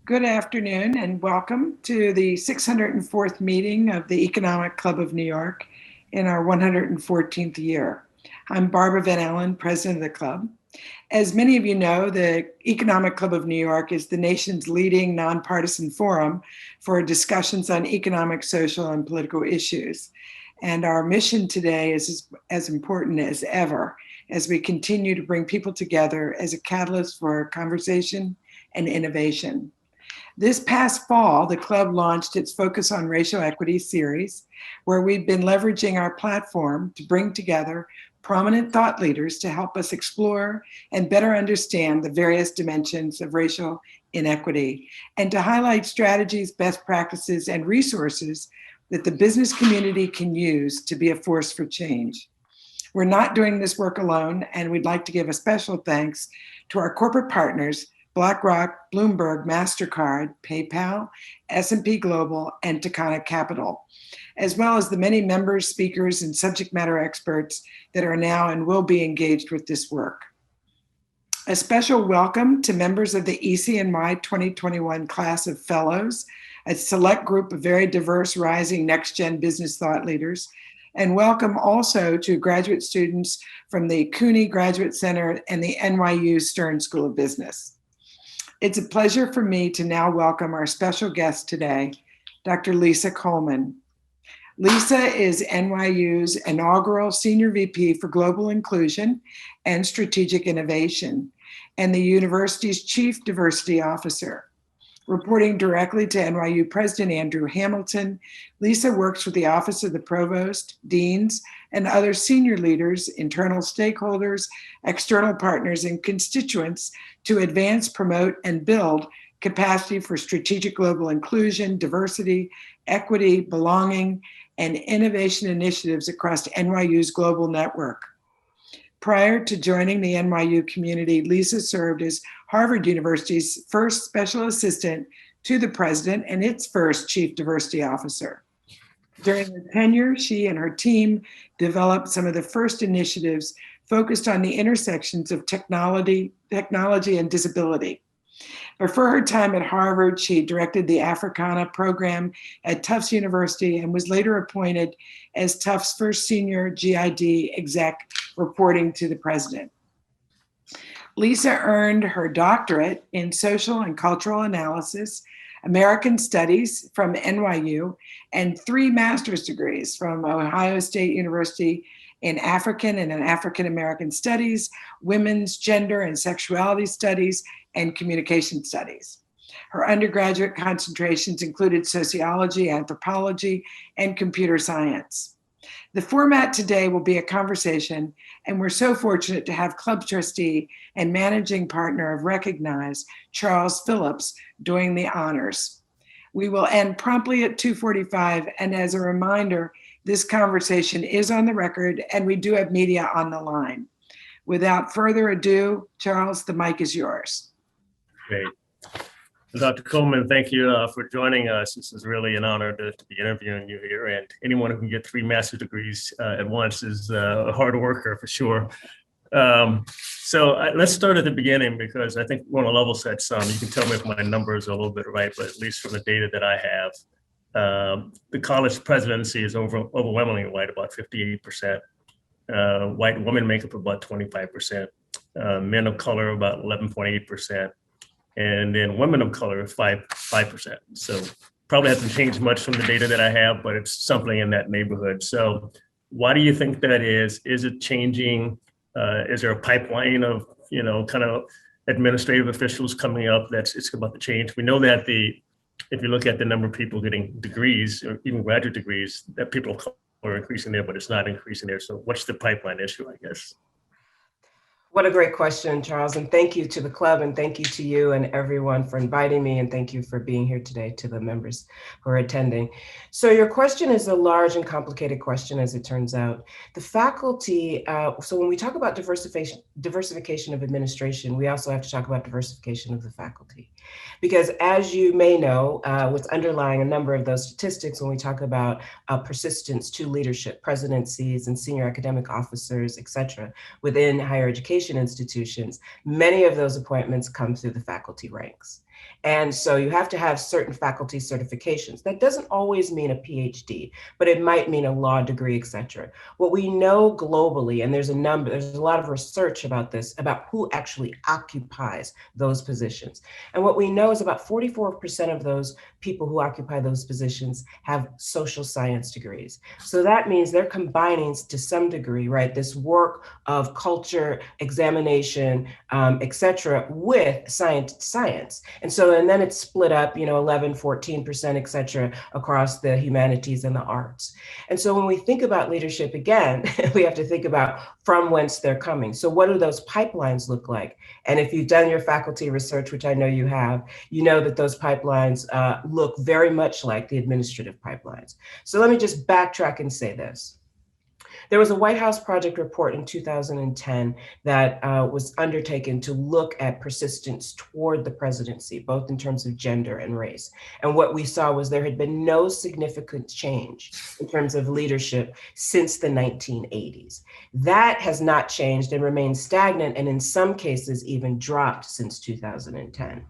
Good afternoon and welcome to the 604th meeting of the Economic Club of New York in our 114th year. I'm Barbara Van Allen, president of the club. As many of you know, the Economic Club of New York is the nation's leading nonpartisan forum for discussions on economic, social, and political issues. And our mission today is as important as ever as we continue to bring people together as a catalyst for conversation and innovation. This past fall, the club launched its Focus on Racial Equity series, where we've been leveraging our platform to bring together prominent thought leaders to help us explore and better understand the various dimensions of racial inequity and to highlight strategies, best practices, and resources that the business community can use to be a force for change. We're not doing this work alone, and we'd like to give a special thanks to our corporate partners, BlackRock, Bloomberg, MasterCard, PayPal, S&P Global, and Takana Capital, as well as the many members, speakers, and subject matter experts that are now and will be engaged with this work. A special welcome to members of the ECNY 2021 class of fellows, a select group of very diverse rising next-gen business thought leaders, and welcome also to graduate students from the CUNY Graduate Center and the NYU Stern School of Business. It's a pleasure for me to now welcome our special guest today, Dr. Lisa Coleman. Lisa is NYU's inaugural Senior VP for Global Inclusion and Strategic Innovation, and the university's Chief Diversity Officer. Reporting directly to NYU President Andrew Hamilton, Lisa works with the Office of the Provost, Deans, and other senior leaders, internal stakeholders, external partners, and constituents to advance, promote, and build capacity for strategic global inclusion, diversity, equity, belonging, and innovation initiatives across NYU's global network. Prior to joining the NYU community, Lisa served as Harvard University's first special assistant to the president and its first chief diversity officer. During her tenure, she and her team developed some of the first initiatives focused on the intersections of technology and disability. Before her time at Harvard, she directed the Africana program at Tufts University and was later appointed as Tufts' first senior GID exec, reporting to the president. Lisa earned her doctorate in social and cultural analysis, American Studies from NYU, and 3 master's degrees from Ohio State University in African and African American Studies, Women's Gender and Sexuality Studies, and Communication Studies. Her undergraduate concentrations included sociology, anthropology, and computer science. The format today will be a conversation, and we're so fortunate to have club trustee and managing partner of Recognize, Charles Phillips, doing the honors. We will end promptly at 2:45, and as a reminder, this conversation is on the record, and we do have media on the line. Without further ado, Charles, the mic is yours. Great. Dr. Coleman, thank you for joining us. This is really an honor to be interviewing you here, and anyone who can get 3 master's degrees at once is a hard worker for sure. Let's start at the beginning, because I think we want to level set some. You can tell me if my numbers are a little bit right, but at least from the data that I have, the college presidency is overwhelmingly white, about 58%. White women make up about 25%. Men of color about 11.8%. And then women of color 5%. So probably hasn't changed much from the data that I have, but it's something in that neighborhood. So why do you think that is? Is it changing? Is there a pipeline of, kind of administrative officials coming up it's about to change? We know that if you look at the number of people getting degrees or even graduate degrees, that people of color are increasing there, but it's not increasing there. So what's the pipeline issue, I guess? What a great question, Charles. And thank you to the club, and thank you to you and everyone for inviting me. And thank you for being here today, to the members who are attending. So your question is a large and complicated question, as it turns out. The faculty, so when we talk about diversification of administration, we also have to talk about diversification of the faculty. Because as you may know, what's underlying a number of those statistics when we talk about persistence to leadership, presidencies, and senior academic officers, et cetera, within higher education education institutions, many of those appointments come through the faculty ranks. And so you have to have certain faculty certifications. That doesn't always mean a PhD, but it might mean a law degree, et cetera. What we know globally, and there's a lot of research about this, about who actually occupies those positions. And what we know is about 44% of those people who occupy those positions have social science degrees. So that means they're combining to some degree, right, this work of culture, examination, et cetera, with science. And then it's split up, 11, 14%, et cetera, across the humanities and the arts. And so when we think about leadership again, we have to think about from whence they're coming. So what do those pipelines look like? And if you've done your faculty research, which I know you have, you know that those pipelines look very much like the administrative pipelines. So let me just backtrack and say this. There was a White House project report in 2010 that was undertaken to look at persistence toward the presidency, both in terms of gender and race. And what we saw was there had been no significant change in terms of leadership since the 1980s. That has not changed and remained stagnant, and in some cases even dropped since 2010.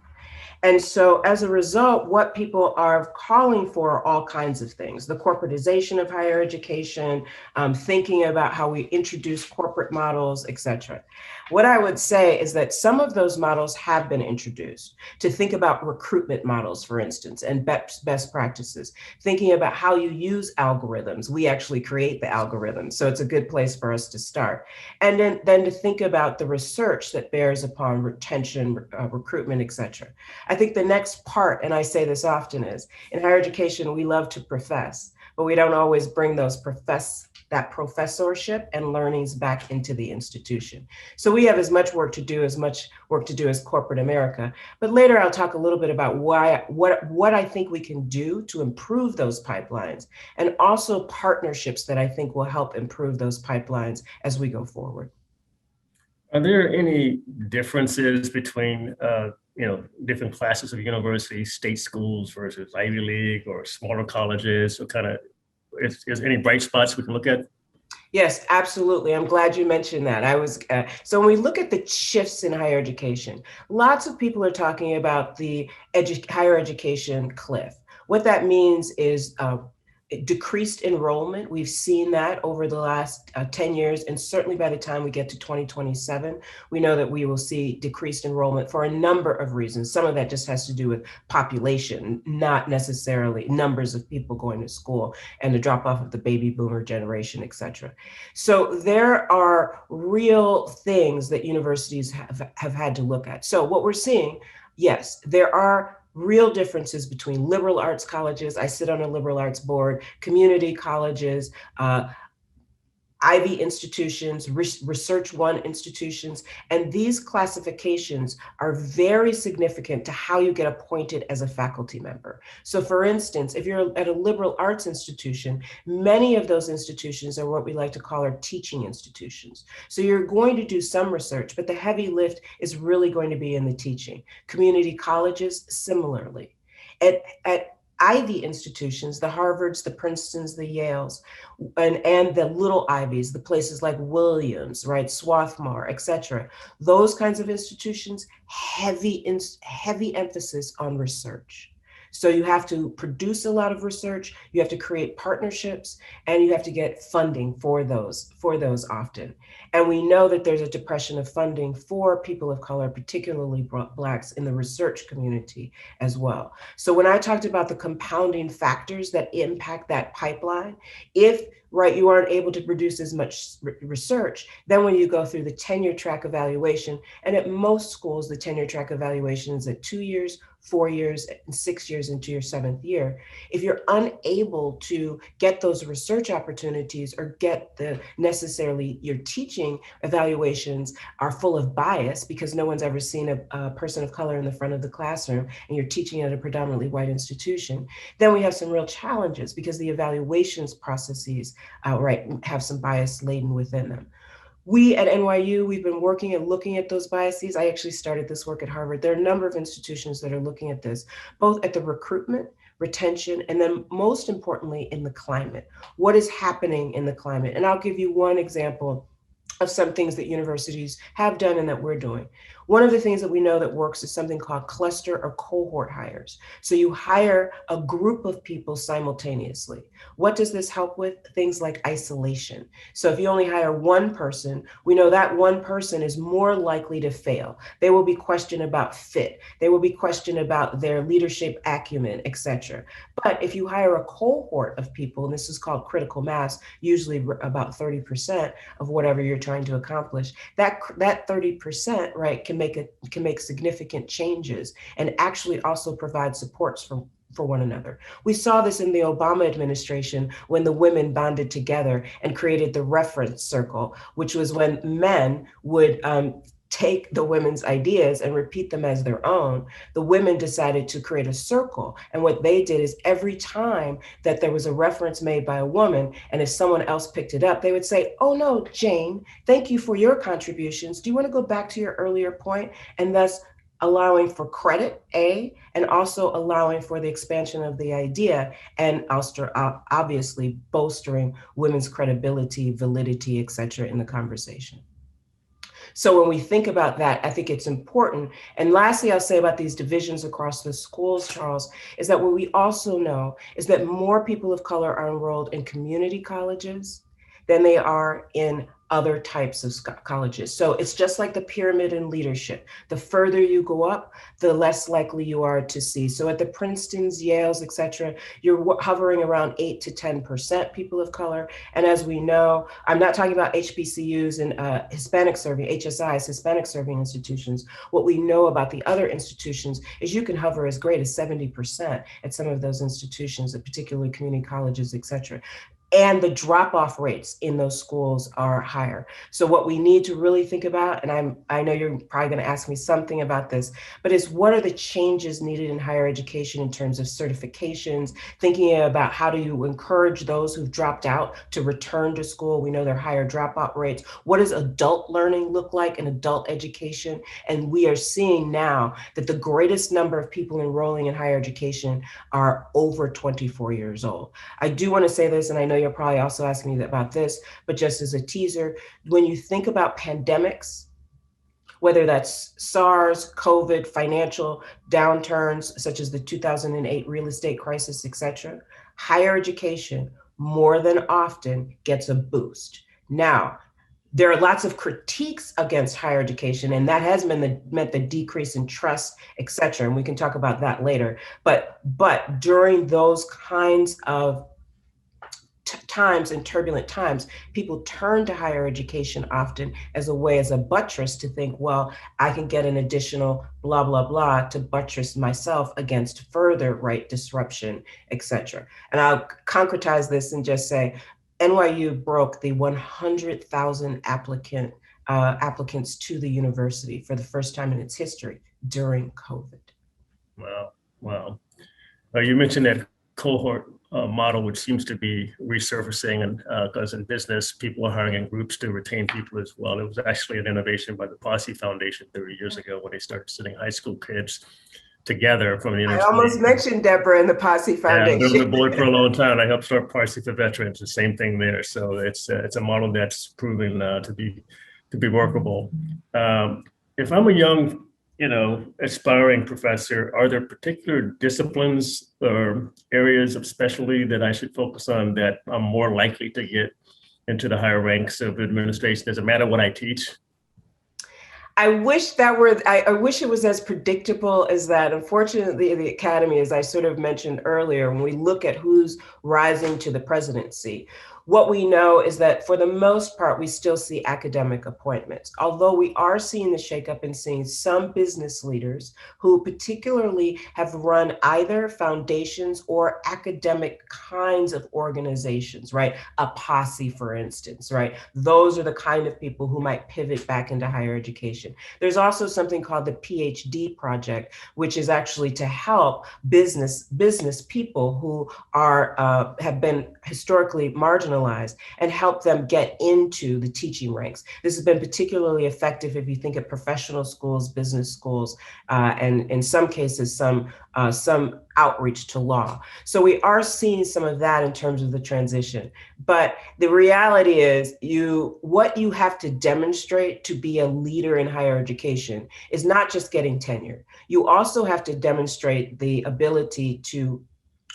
And so as a result, what people are calling for are all kinds of things: the corporatization of higher education, thinking about how we introduce corporate models, et cetera. What I would say is that some of those models have been introduced to think about recruitment models, for instance, and best practices, thinking about how you use algorithms. We actually create the algorithms, so it's a good place for us to start. And then to think about the research that bears upon retention, recruitment, et cetera. I think the next part, and I say this often, is in higher education, we love to profess, but we don't always bring that professorship and learnings back into the institution. So we have as much work to do as corporate America. But later I'll talk a little bit about what I think we can do to improve those pipelines, and also partnerships that I think will help improve those pipelines as we go forward. Are there any differences between different classes of universities, state schools versus Ivy League or smaller colleges? So is any bright spots we can look at? Yes, absolutely. I'm glad you mentioned that. So when we look at the shifts in higher education, lots of people are talking about the higher education cliff. What that means is decreased enrollment. We've seen that over the last 10 years, and certainly by the time we get to 2027, we know that we will see decreased enrollment for a number of reasons. Some of that just has to do with population, not necessarily numbers of people going to school and the drop off of the baby boomer generation, et cetera. So there are real things that universities have had to look at. So what we're seeing, yes, there are real differences between liberal arts colleges. I sit on a liberal arts board, community colleges, Ivy institutions, Research One institutions, and these classifications are very significant to how you get appointed as a faculty member. So for instance, if you're at a liberal arts institution, many of those institutions are what we like to call our teaching institutions. So you're going to do some research, but the heavy lift is really going to be in the teaching. Community colleges, similarly. At Ivy institutions, the Harvards, the Princetons, the Yales, and the little Ivies, the places like Williams, right, Swarthmore, et cetera. Those kinds of institutions, heavy emphasis on research. So you have to produce a lot of research, you have to create partnerships, and you have to get funding for those often. And we know that there's a depression of funding for people of color, particularly Blacks in the research community as well. So when I talked about the compounding factors that impact that pipeline, if you aren't able to produce as much research, then when you go through the tenure track evaluation, and at most schools, the tenure track evaluation is at 2 years, 4 years, and 6 years into your 7th year. If you're unable to get those research opportunities or get the necessarily, your teaching evaluations are full of bias because no one's ever seen a person of color in the front of the classroom and you're teaching at a predominantly white institution, then we have some real challenges because the evaluations processes have some bias laden within them. We at NYU, we've been working and looking at those biases. I actually started this work at Harvard. There are a number of institutions that are looking at this, both at the recruitment, retention, and then most importantly in the climate. What is happening in the climate? And I'll give you one example of some things that universities have done and that we're doing. One of the things that we know that works is something called cluster or cohort hires. So you hire a group of people simultaneously. What does this help with? Things like isolation. So if you only hire one person, we know that one person is more likely to fail. They will be questioned about fit. They will be questioned about their leadership acumen, etc. But if you hire a cohort of people, and this is called critical mass, usually about 30% of whatever you're trying to accomplish, that 30%, right, can make significant changes and actually also provide supports for one another. We saw this in the Obama administration when the women bonded together and created the reference circle, which was when men would take the women's ideas and repeat them as their own. The women decided to create a circle. And what they did is every time that there was a reference made by a woman, and if someone else picked it up, they would say, oh no, Jane, thank you for your contributions. Do you want to go back to your earlier point? And thus allowing for credit, A, and also allowing for the expansion of the idea, and also obviously bolstering women's credibility, validity, et cetera, in the conversation. So when we think about that, I think it's important. And lastly, I'll say about these divisions across the schools, Charles, is that what we also know is that more people of color are enrolled in community colleges than they are in other types of colleges. So it's just like the pyramid in leadership. The further you go up, the less likely you are to see. So at the Princetons, Yales, et cetera, you're hovering around 8 to 10% people of color. And as we know, I'm not talking about HBCUs and Hispanic serving, HSIs, Hispanic serving institutions. What we know about the other institutions is you can hover as great as 70% at some of those institutions, particularly community colleges, et cetera. And the drop-off rates in those schools are higher. So what we need to really think about, and I know you're probably going to ask me something about this, but is what are the changes needed in higher education in terms of certifications, thinking about how do you encourage those who've dropped out to return to school? We know there are higher dropout rates. What does adult learning look like in adult education? And we are seeing now that the greatest number of people enrolling in higher education are over 24 years old. I do want to say this, and I know you're probably also asking me about this, but just as a teaser, when you think about pandemics, whether that's SARS, COVID, financial downturns, such as the 2008 real estate crisis, et cetera, higher education more than often gets a boost. Now, there are lots of critiques against higher education, and that has meant the decrease in trust, et cetera, and we can talk about that later. But during those kinds of times and turbulent times, people turn to higher education often as a way, as a buttress to think, well, I can get an additional blah, blah, blah to buttress myself against further right disruption, et cetera. And I'll concretize this and just say, NYU broke the 100,000 applicants to the university for the first time in its history during COVID. Wow. You mentioned that cohort model, which seems to be resurfacing, and because in business, people are hiring in groups to retain people as well. It was actually an innovation by the Posse Foundation 30 years ago when they started sitting high school kids together from the university. I almost mentioned Deborah and the Posse Foundation. Yeah, I've been on the board for a long time. I helped start Posse for Veterans, the same thing there. So it's a model that's proven to be workable. If I'm a young, aspiring professor, are there particular disciplines or areas of specialty that I should focus on that I'm more likely to get into the higher ranks of administration? Does it matter what I teach? I wish I wish it was as predictable as that. Unfortunately, the academy, as I sort of mentioned earlier, when we look at who's rising to the presidency, what we know is that for the most part, we still see academic appointments, although we are seeing the shakeup and seeing some business leaders who particularly have run either foundations or academic kinds of organizations, right? A Posse, for instance, right? Those are the kind of people who might pivot back into higher education. There's also something called the PhD project, which is actually to help business people who are have been historically marginalized professionalize and help them get into the teaching ranks. This has been particularly effective if you think of professional schools, business schools, and in some cases, some outreach to law. So we are seeing some of that in terms of the transition. But the reality is what you have to demonstrate to be a leader in higher education is not just getting tenure. You also have to demonstrate the ability to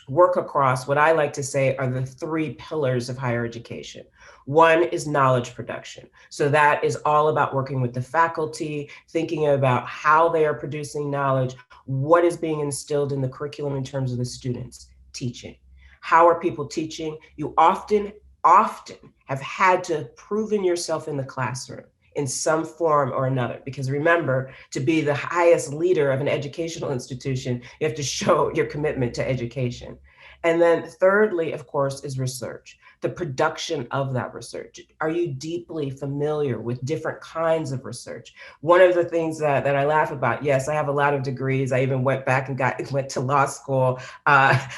work across what I like to say are the three pillars of higher education. One is knowledge production. So that is all about working with the faculty, thinking about how they are producing knowledge, what is being instilled in the curriculum in terms of the students teaching. How are people teaching? You often have had to have proven yourself in the classroom in some form or another. Because remember, to be the highest leader of an educational institution, you have to show your commitment to education. And then thirdly, of course, is research, the production of that research. Are you deeply familiar with different kinds of research? One of the things that I laugh about, yes, I have a lot of degrees. I even went back and went to law school,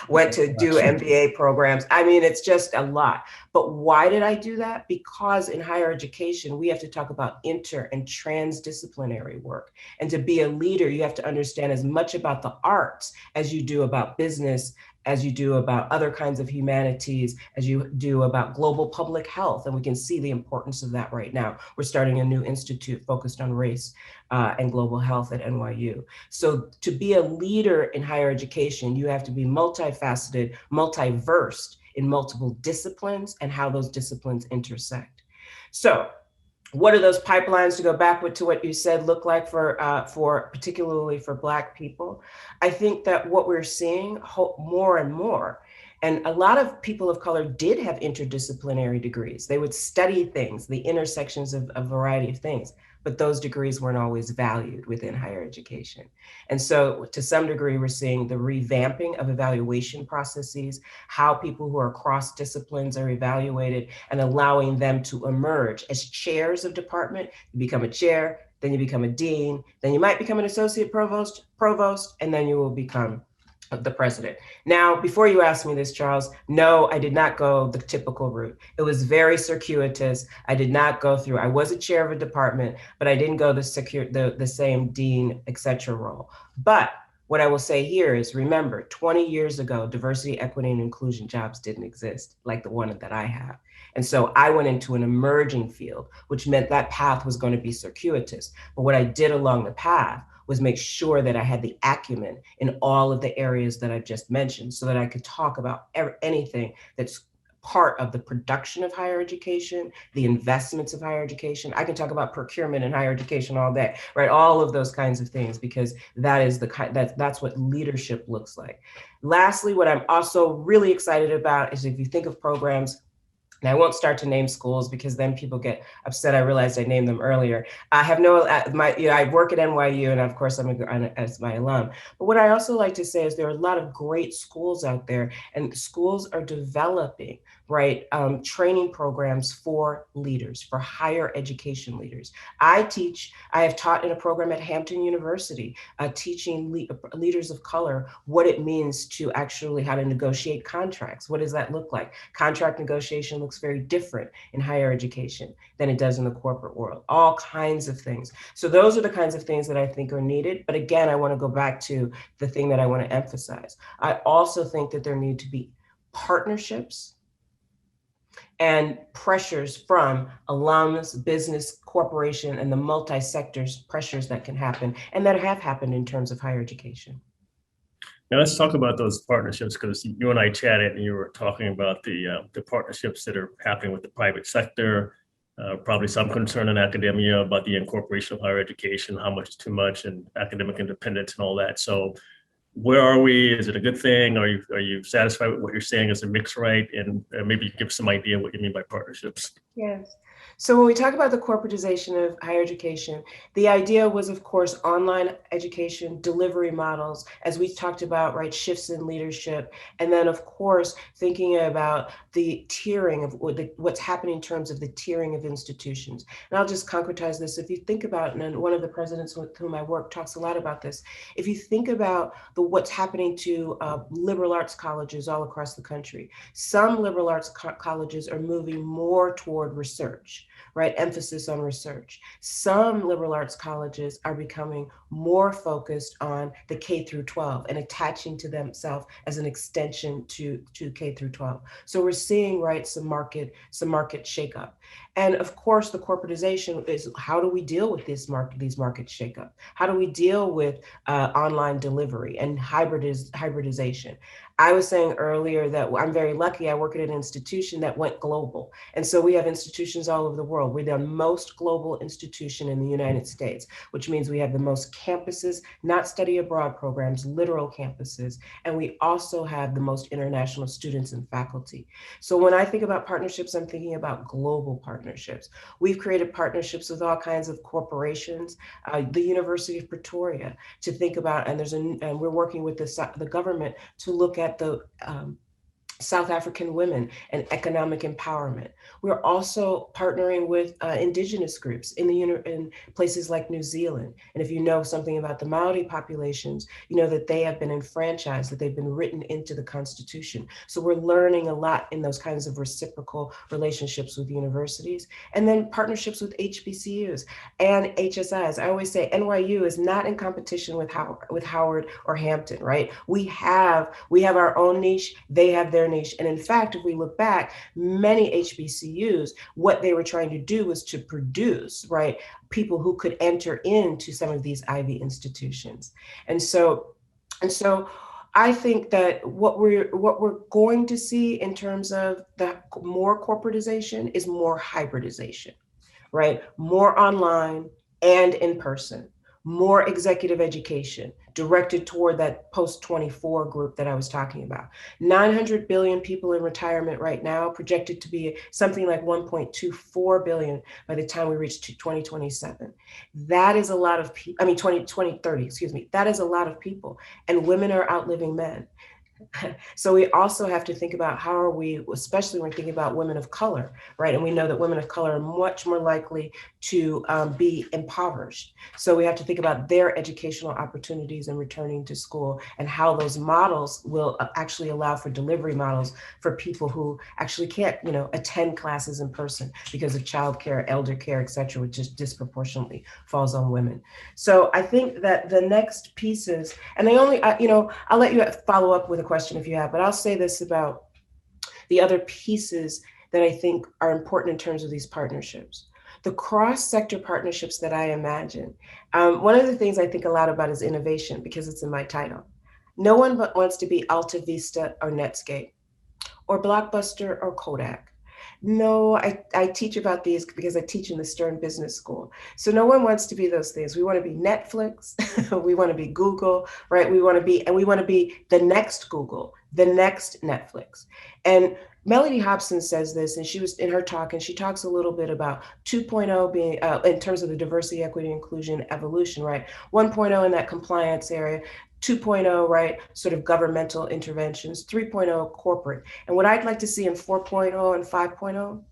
went to do MBA programs. I mean, it's just a lot. But why did I do that? Because in higher education, we have to talk about inter and transdisciplinary work. And to be a leader, you have to understand as much about the arts as you do about business, as you do about other kinds of humanities, as you do about global public health. And we can see the importance of that right now. We're starting a new institute focused on race and global health at NYU. So to be a leader in higher education, you have to be multifaceted, multiversed in multiple disciplines and how those disciplines intersect. So what do those pipelines, to go back to what you said, look like for particularly for Black people? I think that what we're seeing more and more, and a lot of people of color did have interdisciplinary degrees. They would study things, the intersections of a variety of things, but those degrees weren't always valued within higher education. And so to some degree, we're seeing the revamping of evaluation processes, how people who are cross disciplines are evaluated, and allowing them to emerge as chairs of department. You become a chair, then you become a dean, then you might become an associate provost, and then you will become the president. Now, before you ask me this, Charles, no, I did not go the typical route. It was very circuitous. I did not go through, I was a chair of a department, but I didn't go the same dean, et cetera role. But what I will say here is, remember, 20 years ago, diversity, equity, and inclusion jobs didn't exist like the one that I have. And so I went into an emerging field, which meant that path was going to be circuitous. But what I did along the path was make sure that I had the acumen in all of the areas that I just mentioned so that I could talk about anything that's part of the production of higher education, the investments of higher education. I can talk about procurement in higher education all day, right? All of those kinds of things, because that is that's what leadership looks like. Lastly, what I'm also really excited about is if you think of programs, and I won't start to name schools because then people get upset. I realized I named them earlier. I have I work at NYU, and of course I'm as my alum. But what I also like to say is there are a lot of great schools out there, and schools are developing, right, training programs for leaders, for higher education leaders. I have taught in a program at Hampton University, teaching leaders of color what it means to actually how to negotiate contracts. What does that look like? Contract negotiation looks very different in higher education than it does in the corporate world, all kinds of things. So those are the kinds of things that I think are needed. But again, I want to go back to the thing that I want to emphasize. I also think that there need to be partnerships and pressures from alums, business, corporation, and the multi-sectors pressures that can happen and that have happened in terms of higher education. Now let's talk about those partnerships, because you and I chatted and you were talking about the partnerships that are happening with the private sector, probably some concern in academia about the incorporation of higher education, how much is too much, and academic independence and all that. So where are we? Is it a good thing? Are you satisfied with what you're saying? Is the mix right? And maybe give some idea what you mean by partnerships. Yes. So when we talk about the corporatization of higher education, the idea was, of course, online education, delivery models, as we talked about, right, shifts in leadership, and then, of course, thinking about the tiering of what's happening in terms of the tiering of institutions. And I'll just concretize this. If you think about, and one of the presidents with whom I work talks a lot about this, if you think about what's happening to liberal arts colleges all across the country, some liberal arts colleges are moving more toward research, right? Emphasis on research. Some liberal arts colleges are becoming more focused on the K through 12 and attaching to themselves as an extension to K through 12. So we're seeing, right, some market shakeup. And of course, the corporatization is, how do we deal with these market shakeup? How do we deal with online delivery and hybridization? I was saying earlier that I'm very lucky. I work at an institution that went global. And so we have institutions all over the world. We're the most global institution in the United States, which means we have the most campuses, not study abroad programs, literal campuses. And we also have the most international students and faculty. So when I think about partnerships, I'm thinking about global partnerships. We've created partnerships with all kinds of corporations, the University of Pretoria, to think about, and we're working with the government to look at the South African women and economic empowerment. We're also partnering with indigenous groups in places like New Zealand. And if you know something about the Maori populations, you know that they have been enfranchised, that they've been written into the Constitution. So we're learning a lot in those kinds of reciprocal relationships with universities. And then partnerships with HBCUs and HSIs. I always say NYU is not in competition with Howard or Hampton, right? We have our own niche, they have their niche. And in fact, if we look back, many HBCUs, what they were trying to do was to produce, right, people who could enter into some of these Ivy institutions. And so I think that what we're going to see in terms of the more corporatization is more hybridization, right? More online and in person, more executive education directed toward that post-24 group that I was talking about. 900 billion people in retirement right now, projected to be something like 1.24 billion by the time we reach 2027. That is a lot of people, 2030, excuse me. That is a lot of people. And women are outliving men. So we also have to think about how are we, especially when we're thinking about women of color, right? And we know that women of color are much more likely to be impoverished. So we have to think about their educational opportunities and returning to school and how those models will actually allow for delivery models for people who actually can't, attend classes in person because of childcare, elder care, et cetera, which just disproportionately falls on women. So I think that the next pieces, and I'll let you follow up with a question if you have, but I'll say this about the other pieces that I think are important in terms of these partnerships. The cross-sector partnerships that I imagine, one of the things I think a lot about is innovation, because it's in my title. No one but wants to be Alta Vista or Netscape or Blockbuster or Kodak. No, I teach about these because I teach in the Stern Business School. So no one wants to be those things. We want to be Netflix, we want to be Google, right? We want to be the next Google, the next Netflix. And Melody Hobson says this, and she was in her talk, and she talks a little bit about 2.0 being, in terms of the diversity, equity, inclusion, evolution, right? 1.0 in that compliance area, 2.0, right, sort of governmental interventions, 3.0 corporate. And what I'd like to see in 4.0 and 5.0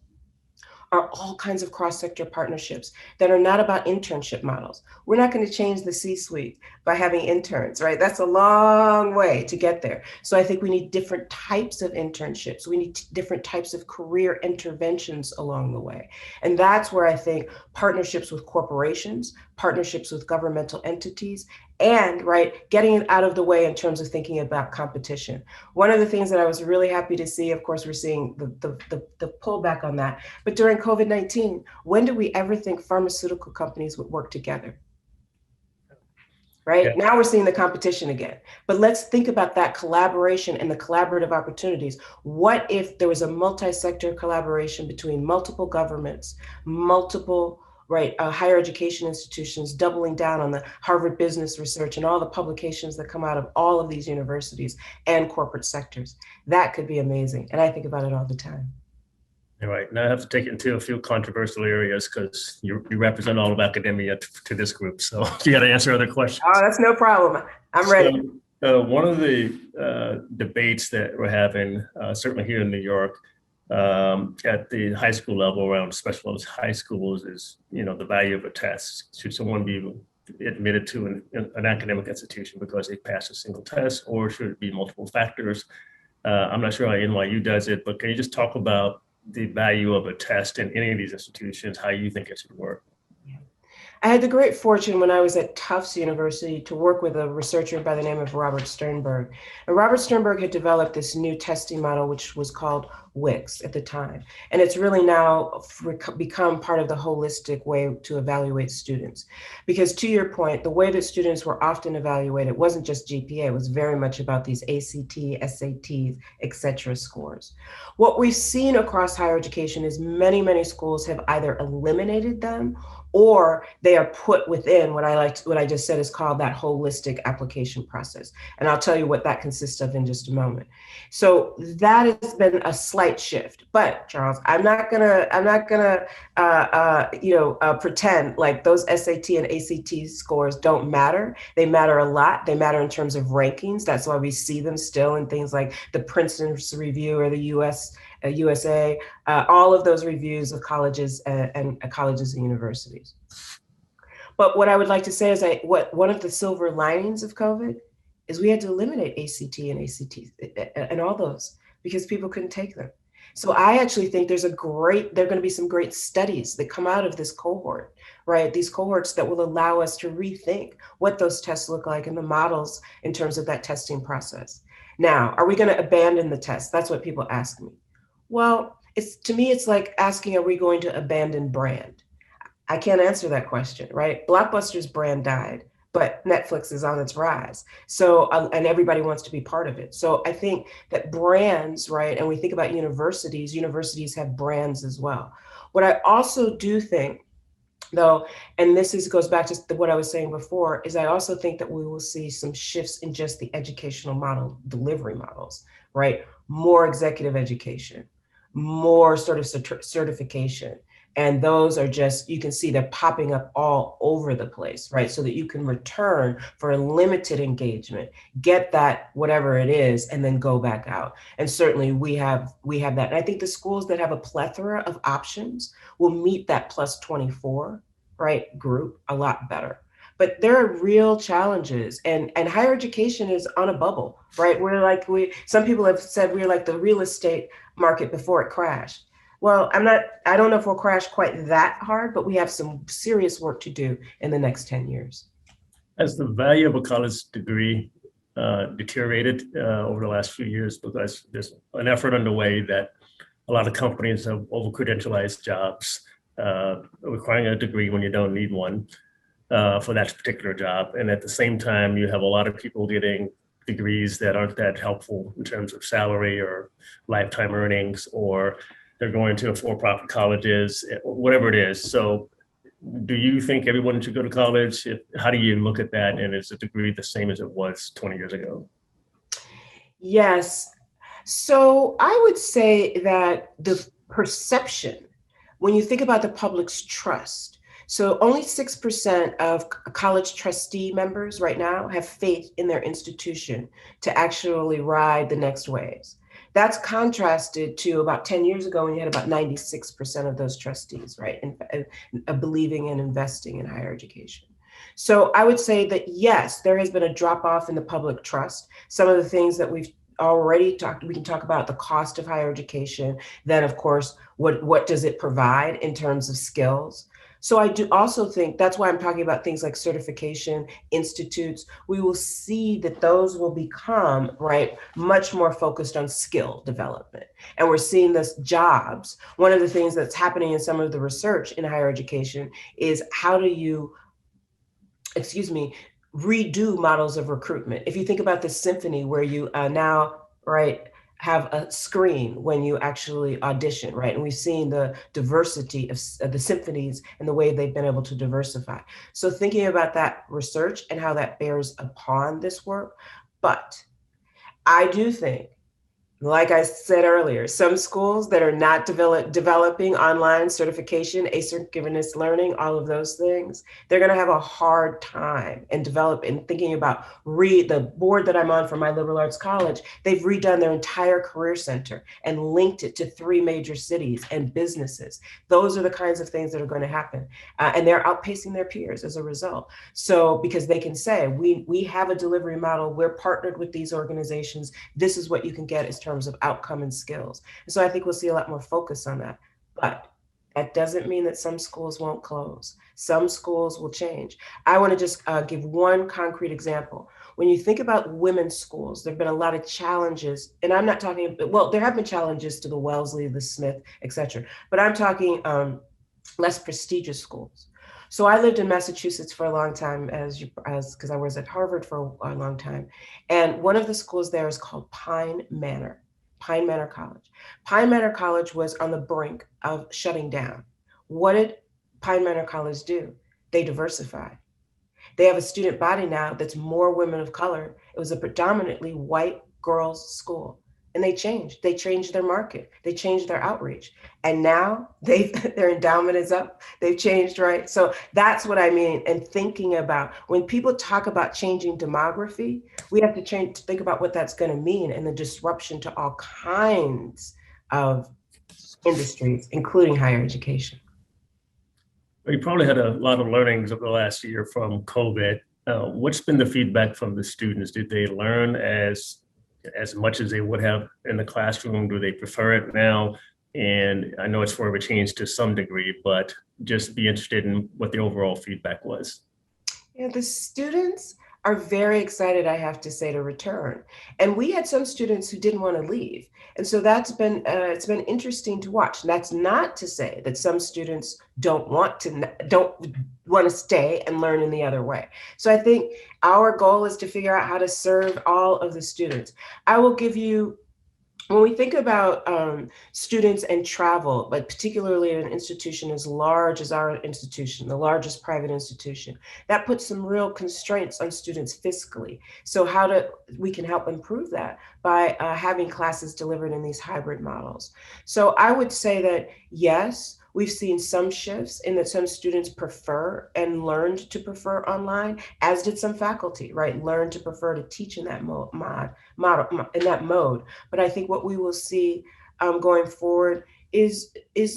are all kinds of cross-sector partnerships that are not about internship models. We're not going to change the C-suite by having interns, right? That's a long way to get there. So I think we need different types of internships. We need different types of career interventions along the way. And that's where I think partnerships with corporations, partnerships with governmental entities, and right, getting it out of the way in terms of thinking about competition. One of the things that I was really happy to see, of course, we're seeing the pullback on that, but during COVID-19, when did we ever think pharmaceutical companies would work together? Right? Yeah. Now we're seeing the competition again. But let's think about that collaboration and the collaborative opportunities. What if there was a multi-sector collaboration between multiple governments, multiple higher education institutions, doubling down on the Harvard Business Research and all the publications that come out of all of these universities and corporate sectors? That could be amazing. And I think about it all the time. All right. Now I have to take it into a few controversial areas because you represent all of academia to this group. So you got to answer other questions. Oh, that's no problem. I'm ready. One of the debates that we're having, certainly here in New York, at the high school level around specialized high schools is, the value of a test. Should someone be admitted to an academic institution because they passed a single test, or should it be multiple factors? I'm not sure how NYU does it, but can you just talk about the value of a test in any of these institutions, how you think it should work? I had the great fortune when I was at Tufts University to work with a researcher by the name of Robert Sternberg. And Robert Sternberg had developed this new testing model, which was called WICS at the time. And it's really now become part of the holistic way to evaluate students. Because to your point, the way that students were often evaluated wasn't just GPA, it was very much about these ACT, SATs, et cetera scores. What we've seen across higher education is many, many schools have either eliminated them or they are put within what I just said is called that holistic application process. And I'll tell you what that consists of in just a moment. So that has been a slight shift. But Charles, I'm not gonna pretend like those SAT and ACT scores don't matter. They matter a lot. They matter in terms of rankings. That's why we see them still in things like the Princeton Review or the USA, all of those reviews of colleges and colleges and universities. But what I would like to say is one of the silver linings of COVID is we had to eliminate ACT and ACT and all those because people couldn't take them. So I actually think there are going to be some great studies that come out of this cohort, right? These cohorts that will allow us to rethink what those tests look like and the models in terms of that testing process. Now, are we going to abandon the test? That's what people ask me. Well, to me, it's like asking, are we going to abandon brand? I can't answer that question, right? Blockbuster's brand died, but Netflix is on its rise. So, and everybody wants to be part of it. So I think that brands, right? And we think about universities have brands as well. What I also do think though, and goes back to what I was saying before, is I also think that we will see some shifts in just the educational model, delivery models, right? More executive education, more sort of certification. And those are just, you can see they're popping up all over the place, right? So that you can return for a limited engagement, get that, whatever it is, and then go back out. And certainly we have that. And I think the schools that have a plethora of options will meet that plus 24, right, group a lot better. But there are real challenges, and higher education is on a bubble, right? Some people have said we're like the real estate market before it crashed. Well, I don't know if we'll crash quite that hard, but we have some serious work to do in the next 10 years. Has the value of a college degree deteriorated over the last few years? Because there's an effort underway that a lot of companies have over-credentialized jobs, requiring a degree when you don't need one for that particular job. And at the same time, you have a lot of people getting degrees that aren't that helpful in terms of salary or lifetime earnings, or they're going to for-profit colleges, whatever it is. So do you think everyone should go to college? How do you look at that? And is a degree the same as it was 20 years ago? Yes. So I would say that the perception, when you think about the public's trust, so only 6% of college trustee members right now have faith in their institution to actually ride the next waves. That's contrasted to about 10 years ago when you had about 96% of those trustees, right, and believing and investing in higher education. So I would say that, yes, there has been a drop off in the public trust. Some of the things that we've already talked, we can talk about the cost of higher education. Then, of course, what does it provide in terms of skills? So I do also think that's why I'm talking about things like certification institutes. We will see that those will become, right, much more focused on skill development. And we're seeing this jobs. One of the things that's happening in some of the research in higher education is how do you, redo models of recruitment. If you think about the symphony where you now, right, have a screen when you actually audition, right? And we've seen the diversity of the symphonies and the way they've been able to diversify. So thinking about that research and how that bears upon this work. But I do think Like I said earlier, some schools that are not developing online certification, asynchronous learning, all of those things, they're going to have a hard time and thinking about the board that I'm on for my liberal arts college. They've redone their entire career center and linked it to 3 major cities and businesses. Those are the kinds of things that are going to happen. And they're outpacing their peers as a result. So because they can say, we have a delivery model, we're partnered with these organizations, this is what you can get as terms of outcome and skills. And so I think we'll see a lot more focus on that. But that doesn't mean that some schools won't close. Some schools will change. I want to just give one concrete example. When you think about women's schools, there have been a lot of challenges, and I'm not talking, well, there have been challenges to the Wellesley, the Smith, et cetera, but I'm talking less prestigious schools. So I lived in Massachusetts for a long time because I was at Harvard for a long time. And one of the schools there is called Pine Manor College. Pine Manor College was on the brink of shutting down. What did Pine Manor College do? They diversified. They have a student body now that's more women of color. It was a predominantly white girls' school. And they changed their market. They changed their outreach. And now their endowment is up. They've changed, right? So that's what I mean. And thinking about when people talk about changing demography, we have to think about what that's going to mean and the disruption to all kinds of industries, including higher education. You probably had a lot of learnings over the last year from COVID. What's been the feedback from the students? Did they learn as much as they would have in the classroom? Do they prefer it now? And I know it's forever changed to some degree, but just be interested in what the overall feedback was. Yeah, the students are very excited, I have to say, to return. And we had some students who didn't want to leave. And so that's been, it's been interesting to watch. And that's not to say that some students don't want to stay and learn in the other way. So I think our goal is to figure out how to serve all of the students. I will give you, when we think about students and travel, but particularly in an institution as large as our institution, the largest private institution, that puts some real constraints on students fiscally. So we can help improve that by having classes delivered in these hybrid models. So I would say that yes, we've seen some shifts in that some students prefer and learned to prefer online, as did some faculty, right? Learned to prefer to teach in that mode. But I think what we will see going forward is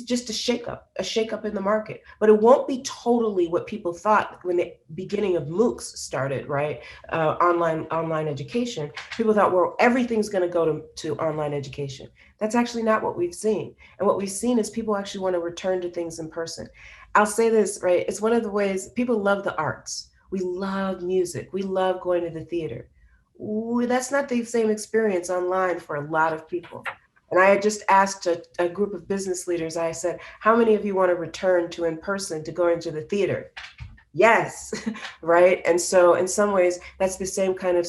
just a shakeup in the market. But it won't be totally what people thought when the beginning of MOOCs started, right? Online education. People thought, well, everything's going to go to online education. That's actually not what we've seen. And what we've seen is people actually want to return to things in person. I'll say this, right? It's one of the ways people love the arts. We love music. We love going to the theater. That's not the same experience online for a lot of people. And I had just asked a group of business leaders, I said, how many of you want to return to in person to going to the theater? Yes, right? And so in some ways, that's the same kind of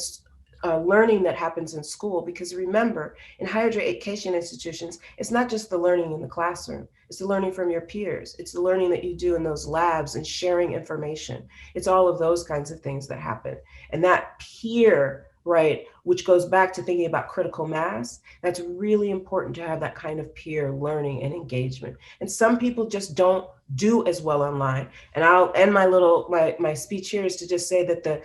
learning that happens in school, because remember, in higher education institutions, it's not just the learning in the classroom, it's the learning from your peers, it's the learning that you do in those labs and sharing information. It's all of those kinds of things that happen. And that peer, right, which goes back to thinking about critical mass, that's really important to have that kind of peer learning and engagement. And some people just don't do as well online. And I'll end my speech here is to just say that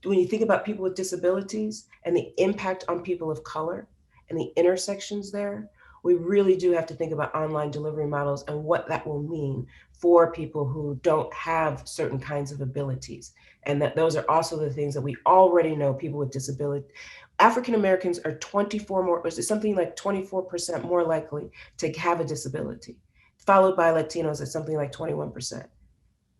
when you think about people with disabilities and the impact on people of color and the intersections there, we really do have to think about online delivery models and what that will mean for people who don't have certain kinds of abilities. And that those are also the things that we already know people with disability. African Americans are 24% more likely to have a disability, followed by Latinos at something like 21%.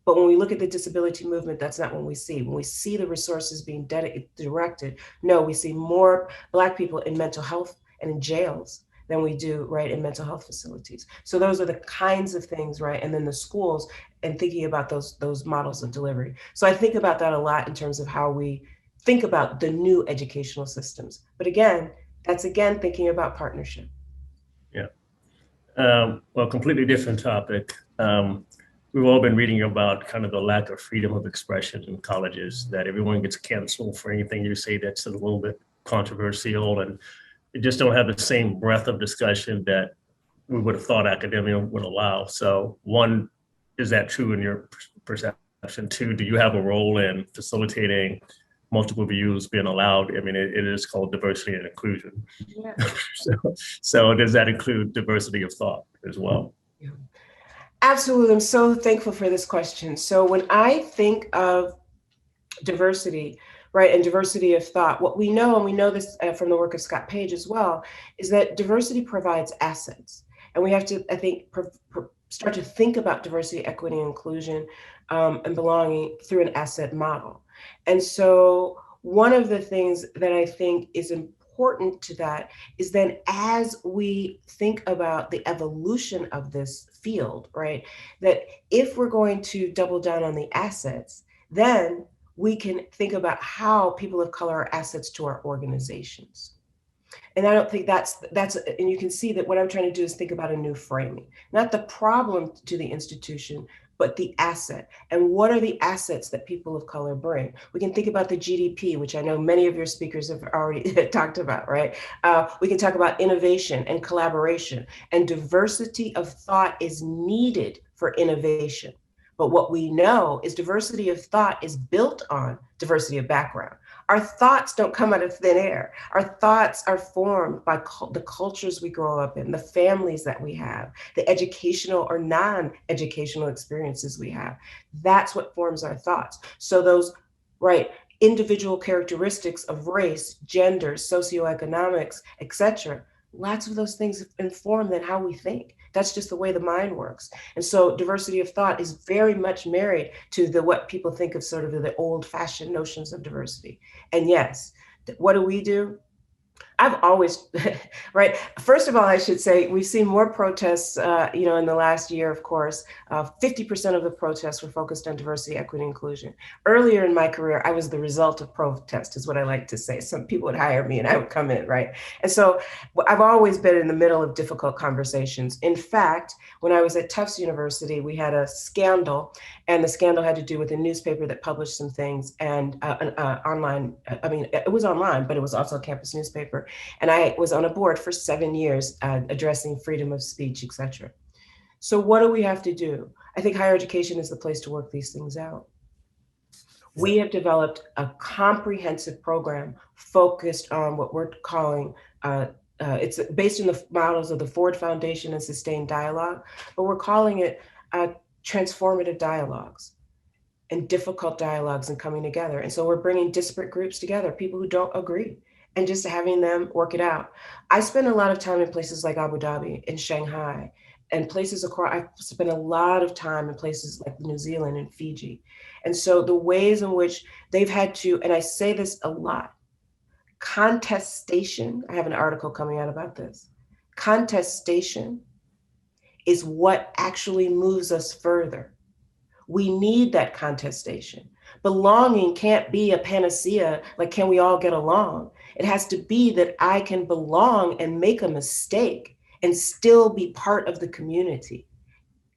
But when we look at the disability movement, that's not what we see. When we see the resources being directed, no, we see more Black people in mental health and in jails than we do, right, in mental health facilities. So those are the kinds of things, right? And then the schools and thinking about those models of delivery. So I think about that a lot in terms of how we think about the new educational systems. But again, that's again thinking about partnership. Yeah. Well, completely different topic. We've all been reading about kind of the lack of freedom of expression in colleges, that everyone gets canceled for anything you say that's a little bit controversial. And you just don't have the same breadth of discussion that we would have thought academia would allow. So one, is that true in your perception? Two, do you have a role in facilitating multiple views being allowed? I mean, it is called diversity and inclusion. Yeah. so does that include diversity of thought as well? Yeah. Absolutely. I'm so thankful for this question. So when I think of diversity, right, and diversity of thought, what we know, and we know this from the work of Scott Page as well, is that diversity provides assets. And we have to, I think, start to think about diversity, equity, and inclusion and belonging through an asset model. And so one of the things that I think is important to that is then as we think about the evolution of this field, right, that if we're going to double down on the assets, then we can think about how people of color are assets to our organizations. And I don't think that's, and you can see that what I'm trying to do is think about a new framing, not the problem to the institution, but the asset. And what are the assets that people of color bring? We can think about the GDP, which I know many of your speakers have already talked about, right? We can talk about innovation and collaboration, and diversity of thought is needed for innovation. But what we know is diversity of thought is built on diversity of background. Our thoughts don't come out of thin air. Our thoughts are formed by the cultures we grow up in, the families that we have, the educational or non-educational experiences we have. That's what forms our thoughts. So those, right, individual characteristics of race, gender, socioeconomics, etc., lots of those things inform then how we think. That's just the way the mind works. And so diversity of thought is very much married to what people think of sort of the old-fashioned notions of diversity. And yes, what do we do? I've always, right. First of all, I should say we've seen more protests, in the last year, of course. 50% of the protests were focused on diversity, equity, and inclusion. Earlier in my career, I was the result of protest, is what I like to say. Some people would hire me and I would come in, right? And so I've always been in the middle of difficult conversations. In fact, when I was at Tufts University, we had a scandal, and the scandal had to do with a newspaper that published some things and online. I mean, it was online, but it was also a campus newspaper. And I was on a board for 7 years addressing freedom of speech, et cetera. So what do we have to do? I think higher education is the place to work these things out. We have developed a comprehensive program focused on what we're calling, it's based on the models of the Ford Foundation and Sustained Dialogue, but we're calling it transformative dialogues and difficult dialogues and coming together. And so we're bringing disparate groups together, people who don't agree, and just having them work it out. I spend a lot of time in places like Abu Dhabi and Shanghai and places across, I spent a lot of time in places like New Zealand and Fiji. And so the ways in which they've had to, and I say this a lot, contestation, I have an article coming out about this. Contestation is what actually moves us further. We need that contestation. Belonging can't be a panacea, like can we all get along? It has to be that I can belong and make a mistake and still be part of the community,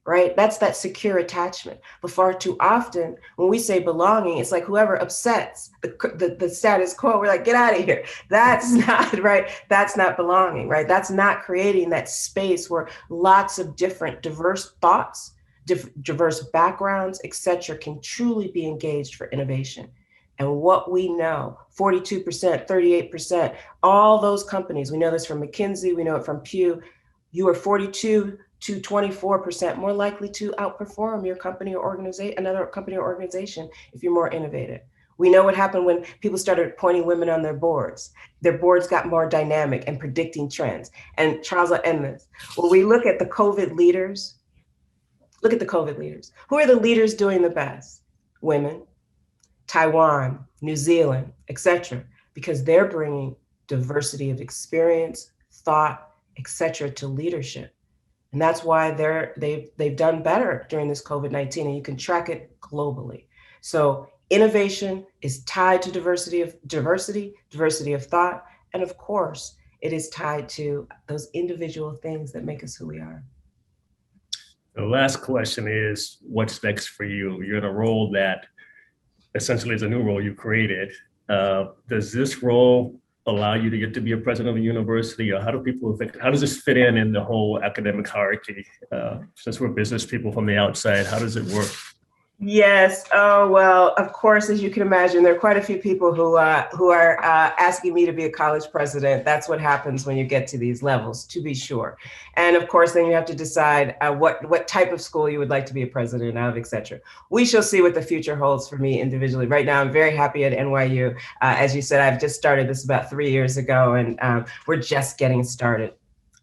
right? That's that secure attachment. But far too often, when we say belonging, it's like whoever upsets the status quo, we're like, get out of here. That's not, right? That's not belonging, right? That's not creating that space where lots of different diverse thoughts, diverse backgrounds, et cetera, can truly be engaged for innovation. And what we know, 42%, 38%, all those companies, we know this from McKinsey, we know it from Pew, you are 42 to 24% more likely to outperform your company or organization, another company or organization if you're more innovative. We know what happened when people started appointing women on their boards. Their boards got more dynamic and predicting trends. And Charles, I'll end this. When we look at the COVID leaders, look at the COVID leaders. Who are the leaders doing the best? Women, Taiwan, New Zealand, et cetera, because they're bringing diversity of experience, thought, et cetera, to leadership. And that's why they've done better during this COVID-19, and you can track it globally. So innovation is tied to diversity of thought, and of course, it is tied to those individual things that make us who we are. The last question is, what's next for you? You're in a role that essentially is a new role you created. Does this role allow you to get to be a president of a university? Or how do people think, how does this fit in the whole academic hierarchy? Since we're business people from the outside, how does it work? Yes. Oh, well, of course, as you can imagine, there are quite a few people who are asking me to be a college president. That's what happens when you get to these levels, to be sure. And of course, then you have to decide what type of school you would like to be a president of, et cetera. We shall see what the future holds for me individually. Right now, I'm very happy at NYU. As you said, I've just started this about 3 years ago, and we're just getting started.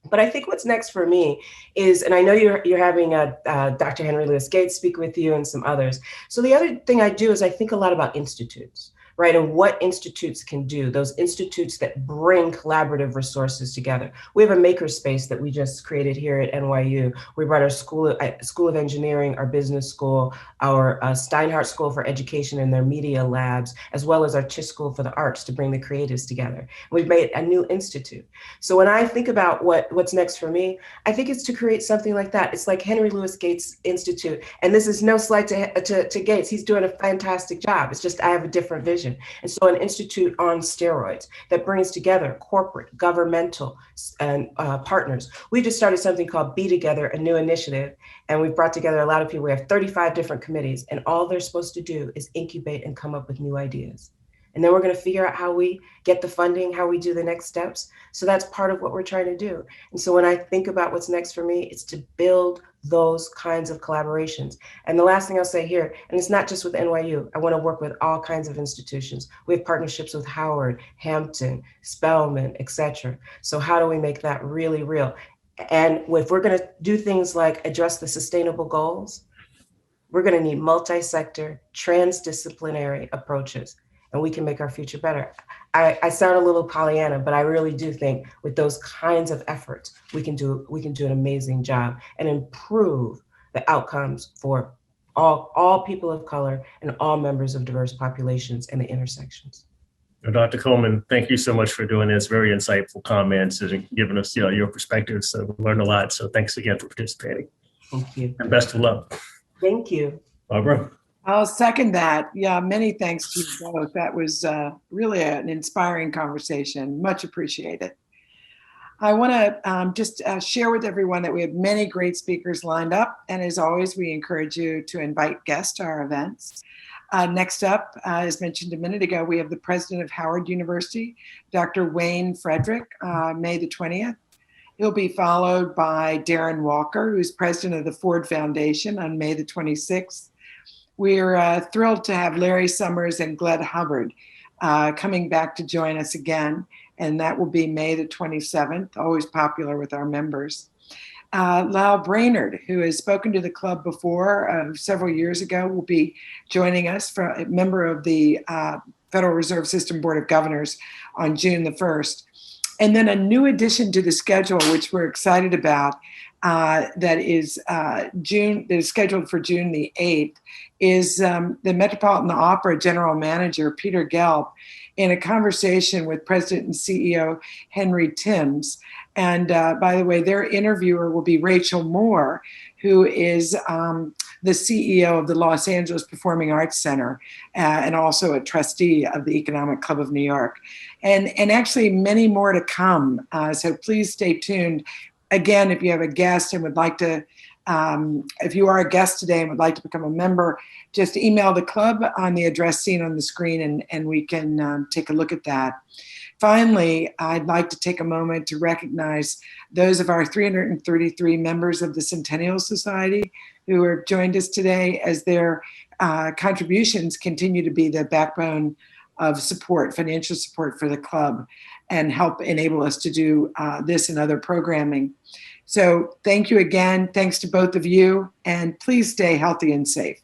But I think what's next for me is, and I know you're having Dr. Henry Louis Gates speak with you and some others. So the other thing I do is I think a lot about institutes, right? And what institutes can do, those institutes that bring collaborative resources together. We have a makerspace that we just created here at NYU. We brought our School of Engineering, our business school, our Steinhardt School for Education and their media labs, as well as our Tisch School for the Arts to bring the creatives together. We've made a new institute. So when I think about what's next for me, I think it's to create something like that. It's like Henry Louis Gates Institute. And this is no slight to Gates. He's doing a fantastic job. It's just I have a different vision. And so an institute on steroids that brings together corporate, governmental, and partners. We just started something called Be Together, a new initiative. And we've brought together a lot of people. We have 35 different committees, and all they're supposed to do is incubate and come up with new ideas. And then we're going to figure out how we get the funding, how we do the next steps. So that's part of what we're trying to do. And so when I think about what's next for me, it's to build those kinds of collaborations. And the last thing I'll say here, and it's not just with NYU, I want to work with all kinds of institutions. We have partnerships with Howard, Hampton, Spelman, et cetera. So how do we make that really real? And if we're going to do things like address the sustainable goals, we're going to need multi-sector, transdisciplinary approaches, and we can make our future better. I sound a little Pollyanna, but I really do think with those kinds of efforts, we can do an amazing job and improve the outcomes for all people of color and all members of diverse populations and the intersections. Dr. Coleman, thank you so much for doing this. Very insightful comments and giving us your perspectives. So we learned a lot. So thanks again for participating. Thank you. And best of luck. Thank you. Barbara. I'll second that. Yeah, many thanks to you both. That was really an inspiring conversation. Much appreciated. I want to just share with everyone that we have many great speakers lined up. And as always, we encourage you to invite guests to our events. Next up, as mentioned a minute ago, we have the president of Howard University, Dr. Wayne Frederick, May the 20th. He'll be followed by Darren Walker, who's president of the Ford Foundation, on May the 26th. We're thrilled to have Larry Summers and Gled Hubbard coming back to join us again, and that will be May the 27th, always popular with our members. Lyle Brainerd, who has spoken to the club before several years ago, will be joining us, a member of the Federal Reserve System Board of Governors, on June the 1st. And then a new addition to the schedule, which we're excited about, that is scheduled for June the 8th, is the Metropolitan Opera General Manager, Peter Gelb, in a conversation with President and CEO Henry Timms. And by the way, their interviewer will be Rachel Moore, who is the CEO of the Los Angeles Performing Arts Center and also a trustee of the Economic Club of New York. And actually many more to come. So please stay tuned. Again, if you have a guest and would like to, if you are a guest today and would like to become a member, just email the club on the address seen on the screen and we can take a look at that. Finally, I'd like to take a moment to recognize those of our 333 members of the Centennial Society who have joined us today, as their contributions continue to be the backbone of support, financial support for the club, and help enable us to do this and other programming. So thank you again. Thanks to both of you, and please stay healthy and safe.